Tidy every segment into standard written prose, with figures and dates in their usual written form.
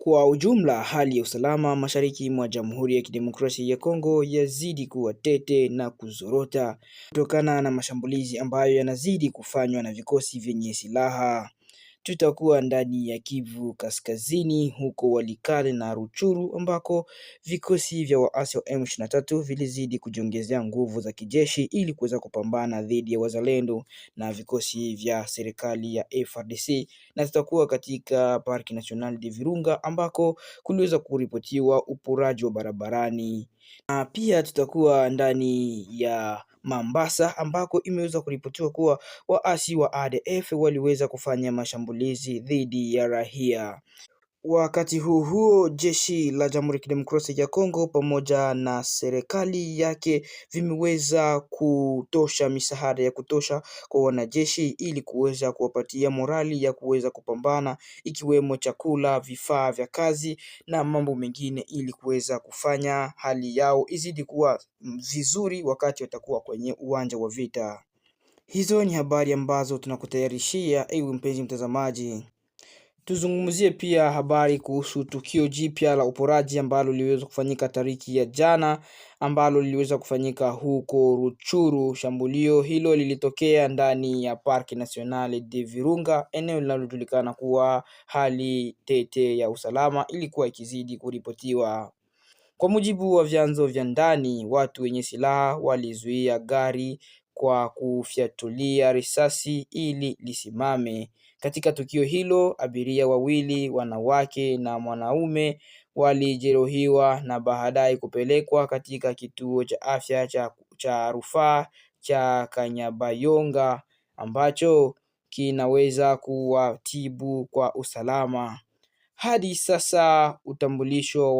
Kwa ujumla, hali ya usalama mashariki mwa Jamhuri ya Kidemokrasia ya Kongo yazidi kuwa tete na kuzorota kutokana na mashambulizi ambayo yanazidi kufanywa na vikosi vyenye silaha. Tutakuwa ndani ya Kivu Kaskazini huko Walikale na Ruchuru ambako vikosi vya waasi wa M23 vilizidi kujiongezea nguvu za kijeshi ili kuweza kupambana dhidi ya wazalendo na vikosi vya serikali ya FARDC, na tutakuwa katika Parki National de Virunga ambako kuliweza kuripotiwa uporaji wa barabarani. Na pia tutakuwa ndani ya Mambasa ambako imeweza kuripotiwa kuwa waasi wa ADF waliweza kufanya mashambulizi dhidi ya raia. Wakati huo jeshi la Jamhuri ya Kidemokrasia ya Kongo pamoja na serikali yake vimeweza kutosha misaada ya kutosha kwa wanajeshi ili kuweza kuwapatia morali ya kuweza kupambana, ikiwemo chakula, vifaa vya kazi na mambo mengine ili kuweza kufanya hali yao izidi kuwa vizuri wakati watakuwa kwenye uwanja wa vita. Hizo ni habari ambazo tunakutayarishia ewe mpenzi mtazamaji. Tuzungumzie pia habari kuhusu tukio jipya la uporaji ambalo liliweza kufanyika tariki ya jana, ambalo liliweza kufanyika huko Ruchuru. Shambulio hilo lilitokea ndani ya Parki National de Virunga, eneo linalojulikana kuwa hali tete ya usalama ilikuwa ikizidi kuripotiwa. Kwa mujibu wa vyanzo vya ndani, watu wenye silaha walizuia gari kwa kufyatulia risasi ili lisimame. Katika tukio hilo, abiria wawili, wanawake na mwanaume, walijeruhiwa na baadaye kupelekwa katika kituo cha afya cha rufaa cha Kanyabayonga ambacho kinaweza kuwatibu kwa usalama. Hadi sasa utambulisho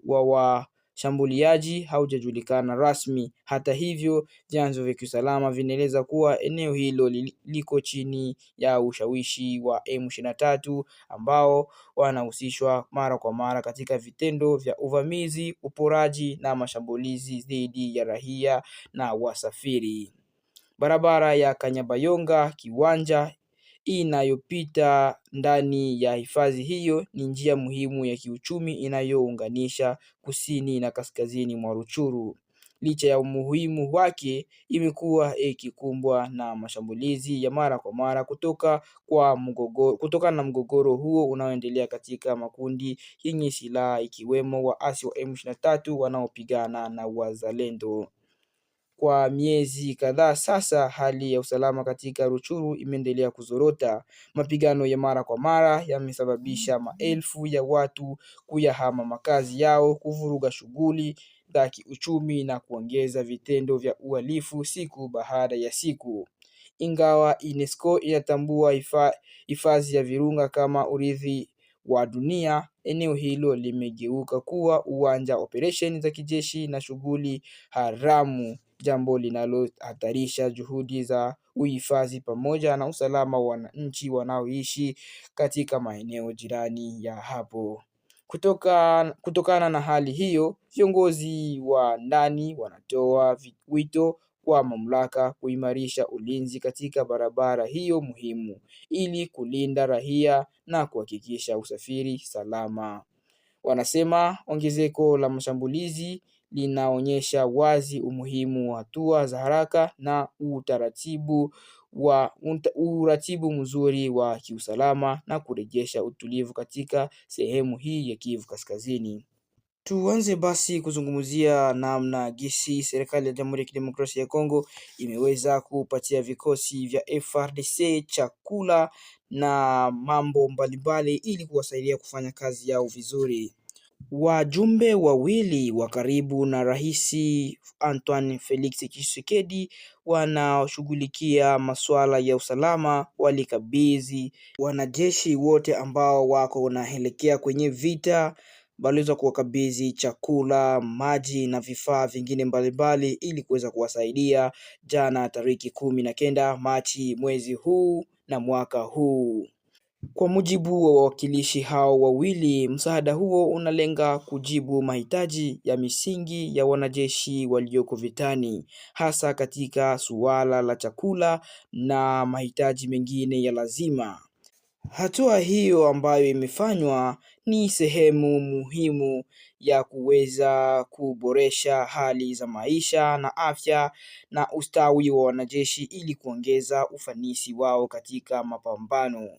wa washambuliaji haujajulikana rasmi. Hata hivyo, vyanzo vya kiusalama vinaeleza kuwa eneo hilo liko chini ya ushawishi wa M23 ambao wanahusishwa mara kwa mara katika vitendo vya uvamizi, uporaji na mashambulizi dhidi ya raia na wasafiri. Barabara ya Kanyabayonga Kiwanja inayopita ndani ya hifadhi hiyo ni njia muhimu ya kiuchumi inayounganisha kusini na kaskazini mwa Ruchuru. Licha ya umuhimu wake, imekuwa ikikumbwa na mashambulizi ya mara kwa mara kutokana na mgogoro huo unaoendelea katika makundi yenye silaha ikiwemo waasi wa M23 wanaopigana na wazalendo. Kwa miezi kadhaa sasa, hali ya usalama katika Ruchuru imeendelea kuzorota. Mapigano ya mara kwa mara yamesababisha maelfu ya watu kuyahama makazi yao, kuvuruga shughuli za kiuchumi na kuongeza vitendo vya uhalifu siku baada ya siku. Ingawa UNESCO inatambua hifadhi ya Virunga kama urithi wa dunia, eneo hilo limegeuka kuwa uwanja wa operesheni za kijeshi na shughuli haramu, jambo linalohatarisha juhudi za uhifadhi pamoja na usalama wa wananchi wanaoishi katika maeneo jirani ya hapo. Kutokana na hali hiyo, viongozi wa ndani wanatoa wito kwa mamlaka kuimarisha ulinzi katika barabara hiyo muhimu ili kulinda raia na kuhakikisha usafiri salama. Wanasema ongezeko la mashambulizi linaonyesha wazi umuhimu wa hatua za haraka na uratibu mzuri wa kiusalama na kurejesha utulivu katika sehemu hii ya Kivu Kaskazini. Tuanze basi kuzungumzia namna gisi serikali ya Jamhuri ya Kidemokrasia ya Kongo imeweza kupatia vikosi vya FARDC chakula na mambo mbalimbali ili kuwasaidia kufanya kazi yao vizuri. Wajumbe wawili wa karibu na Rais Antoine Felix Tshisekedi wanaoshughulikia masuala ya usalama walikabidhi wanajeshi wote ambao wako wanaelekea kwenye vita, waliweza kuwakabidhi chakula, maji na vifaa vingine mbalimbali ili kuweza kuwasaidia jana tariki 19 Machi mwezi huu na mwaka huu. Kwa mujibu wa wawakilishi hao wawili, msaada huo unalenga kujibu mahitaji ya misingi ya wanajeshi walioko vitani, hasa katika suala la chakula na mahitaji mengine ya lazima. Hatua hiyo ambayo imefanywa ni sehemu muhimu ya kuweza kuboresha hali za maisha na afya na ustawi wa wanajeshi ili kuongeza ufanisi wao katika mapambano.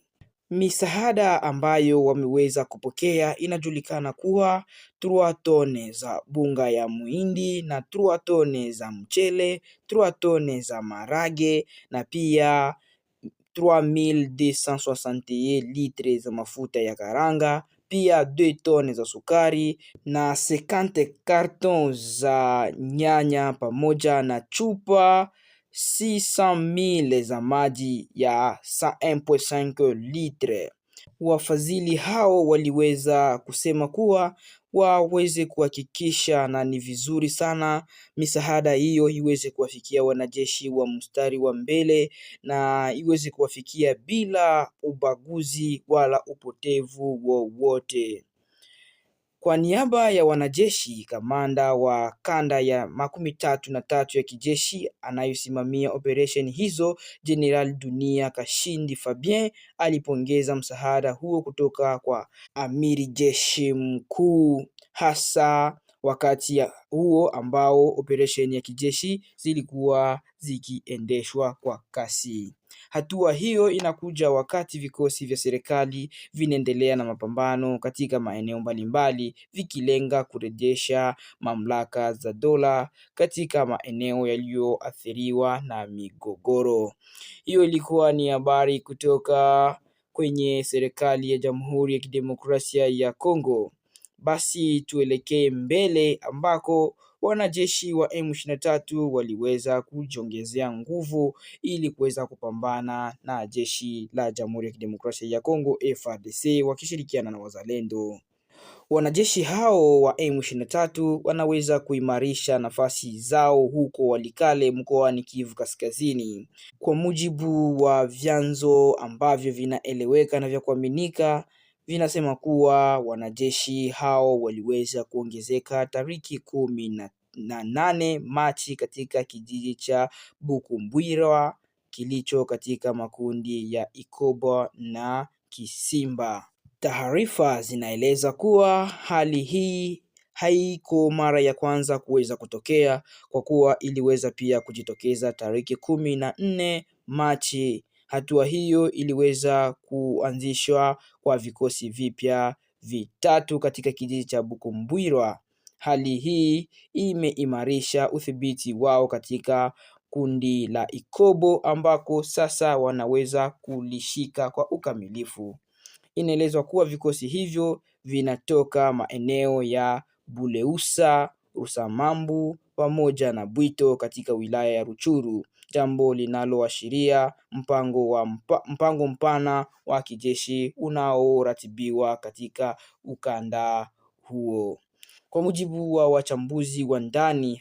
Misaada ambayo wameweza kupokea inajulikana kuwa 3 tone za bunga ya muhindi na 3 tone za mchele, 3 tone za marage na pia 3261 litre za mafuta ya karanga, pia 2 tone za sukari na 50 karton za nyanya pamoja na chupa 600,000 za maji ya 1.5 litre. Wafadhili hao waliweza kusema kuwa waweze kuhakikisha na ni vizuri sana misaada hiyo iweze kuwafikia wanajeshi wa mstari wa mbele na iweze kuwafikia bila ubaguzi wala upotevu wowote. Kwa niaba ya wanajeshi, kamanda wa kanda ya 33 ya kijeshi anayosimamia operation hizo, General Dunia Kashindi Fabien alipongeza msaada huo kutoka kwa amiri jeshi mkuu, hasa wakati huo ambao operation ya kijeshi zilikuwa zikiendeshwa kwa kasi. Hatua hiyo inakuja wakati vikosi vya serikali vinaendelea na mapambano katika maeneo mbalimbali vikilenga kurejesha mamlaka za dola katika maeneo yaliyoathiriwa na migogoro. Hiyo ilikuwa ni habari kutoka kwenye serikali ya Jamhuri ya Kidemokrasia ya Kongo. Basi tuelekee mbele ambako wanajeshi wa M23 waliweza kujiongezea nguvu ili kuweza kupambana na jeshi la Jamhuri ya Kidemokrasia ya Kongo FARDC wakishirikiana na wazalendo. Wanajeshi hao wa M23 wanaweza kuimarisha nafasi zao huko Walikale mkoani Kivu Kaskazini. Kwa mujibu wa vyanzo ambavyo vinaeleweka na vya kuaminika, vinasema kuwa wanajeshi hao waliweza kuongezeka tariki 18 Machi katika kijiji cha Bukumbwira kilicho katika makundi ya Ikobo na Kisimba. Taarifa zinaeleza kuwa hali hii haiko mara ya kwanza kuweza kutokea kwa kuwa iliweza pia kujitokeza tariki 14 Machi. Hatua hiyo iliweza kuanzishwa kwa vikosi vipya vitatu katika kijiji cha Bukumbwira. Hali hii imeimarisha udhibiti wao katika kundi la Ikobo ambako sasa wanaweza kulishika kwa ukamilifu. Inaelezwa kuwa vikosi hivyo vinatoka maeneo ya Buleusa, Rusamambu pamoja na Bwito katika wilaya ya Ruchuru, jambo linaloashiria mpango mpana wa kijeshi unaoratibiwa katika ukanda huo. Kwa mujibu wa wachambuzi wa ndani,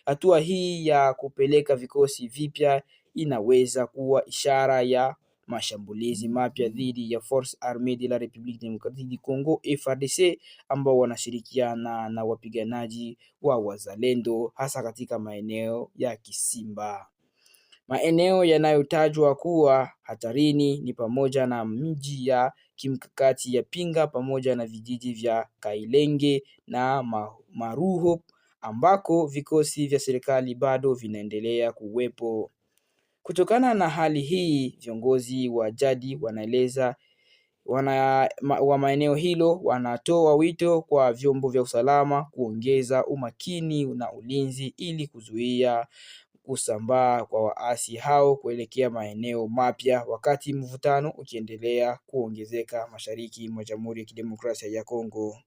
hatua hii ya kupeleka vikosi vipya inaweza kuwa ishara ya mashambulizi mapya dhidi ya Force Armée de la République Démocratique du Congo FARDC ambao wanashirikiana na wapiganaji wa wazalendo hasa katika maeneo ya Kisimba. Maeneo yanayotajwa kuwa hatarini ni pamoja na mji ya kimkakati ya Pinga pamoja na vijiji vya Kailenge na Maruho ambako vikosi vya serikali bado vinaendelea kuwepo. Kutokana na hali hii, viongozi wa jadi wa maeneo hilo wanatoa wito kwa vyombo vya usalama kuongeza umakini na ulinzi ili kuzuia kusambaa kwa waasi hao kuelekea maeneo mapya wakati mvutano ukiendelea kuongezeka mashariki mwa Jamhuri ya Kidemokrasia ya Kongo.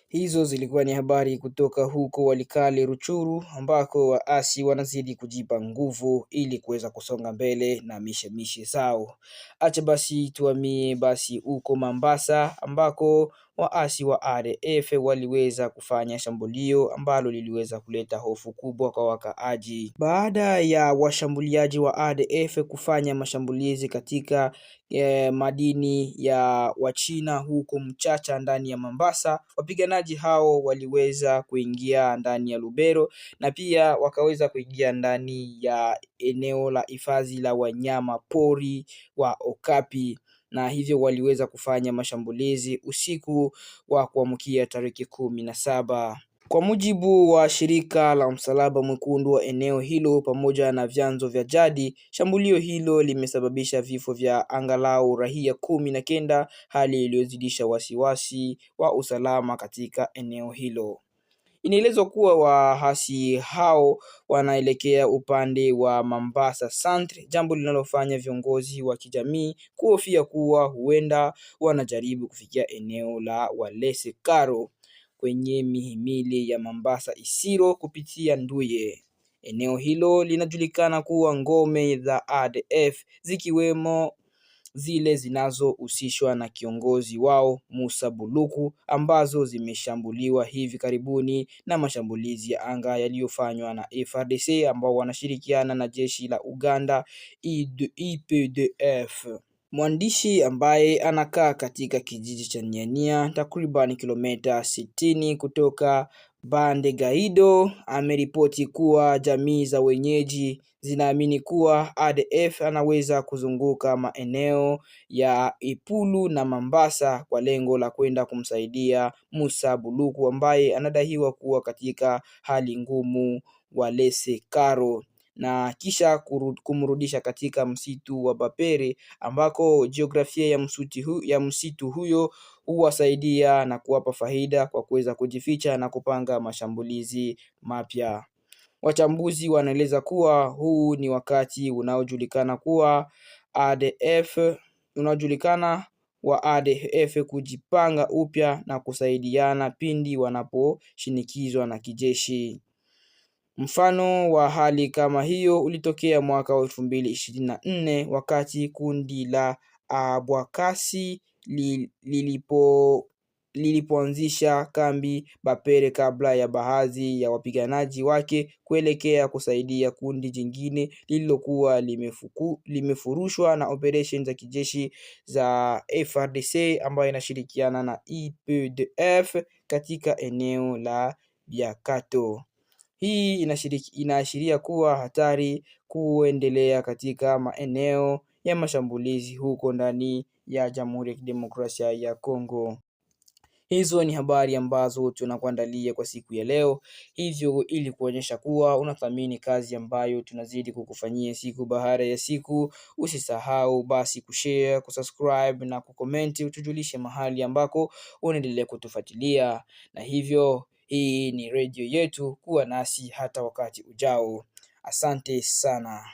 Hizo zilikuwa ni habari kutoka huko Walikale Ruchuru ambako waasi wanazidi kujipa nguvu ili kuweza kusonga mbele na mishemishe zao. Acha basi tuhamie basi huko Mombasa ambako waasi wa ADF waliweza kufanya shambulio ambalo liliweza kuleta hofu kubwa kwa wakaaji. Baada ya washambuliaji wa ADF kufanya mashambulizi katika madini ya Wachina huko Mchacha ndani ya Mombasa, wapiganaji hao waliweza kuingia ndani ya Lubero na pia wakaweza kuingia ndani ya eneo la hifadhi la wanyama pori wa Okapi na hivyo waliweza kufanya mashambulizi usiku wa kuamkia tarehe 17. Kwa mujibu wa shirika la Msalaba Mwekundu wa eneo hilo pamoja na vyanzo vya jadi, shambulio hilo limesababisha vifo vya angalau raia 19, hali iliyozidisha wasiwasi wa usalama katika eneo hilo. Inaelezwa kuwa waasi hao wanaelekea upande wa Mombasa Centre, jambo linalofanya viongozi wa kijamii kuhofia kuwa huenda wanajaribu kufikia eneo la Walese Karo kwenye mihimili ya Mombasa Isiro kupitia Nduye. Eneo hilo linajulikana kuwa ngome za ADF, zikiwemo zile zinazohusishwa na kiongozi wao Musa Buluku, ambazo zimeshambuliwa hivi karibuni na mashambulizi ya anga yaliyofanywa na FARDC ambao wanashirikiana na jeshi la Uganda UPDF. Mwandishi ambaye anakaa katika kijiji cha Nyania, takriban kilomita 60 kutoka Bande Gaido, ameripoti kuwa jamii za wenyeji zinaamini kuwa ADF anaweza kuzunguka maeneo ya Ipulu na Mombasa kwa lengo la kwenda kumsaidia Musa Buluku ambaye anadaiwa kuwa katika hali ngumu Walese Karo, na kisha kumrudisha katika msitu wa Bapere ambako jiografia ya msitu huyo huwasaidia na kuwapa faida kwa kuweza kujificha na kupanga mashambulizi mapya. Wachambuzi wanaeleza kuwa huu ni wakati unaojulikana wa ADF kujipanga upya na kusaidiana pindi wanaposhinikizwa na kijeshi. Mfano wa hali kama hiyo ulitokea mwaka wa 2024 wakati kundi la Abwakasi lilipoanzisha kambi Bapere kabla ya baadhi ya wapiganaji wake kuelekea kusaidia kundi jingine lililokuwa limefurushwa na operation za kijeshi za FARDC ambayo inashirikiana na UPDF katika eneo la Biakato. Hii inaashiria kuwa hatari kuendelea katika maeneo ya mashambulizi huko ndani ya Jamhuri ya Kidemokrasia ya Kongo. Hizo ni habari ambazo tunakuandalia kwa siku ya leo, hivyo ili kuonyesha kuwa unathamini kazi ambayo tunazidi kukufanyia siku baada ya siku, usisahau basi kushare, kusubscribe na kucomment, utujulishe mahali ambako unaendelea kutufuatilia. Na hivyo hii ni radio yetu, kuwa nasi hata wakati ujao. Asante sana.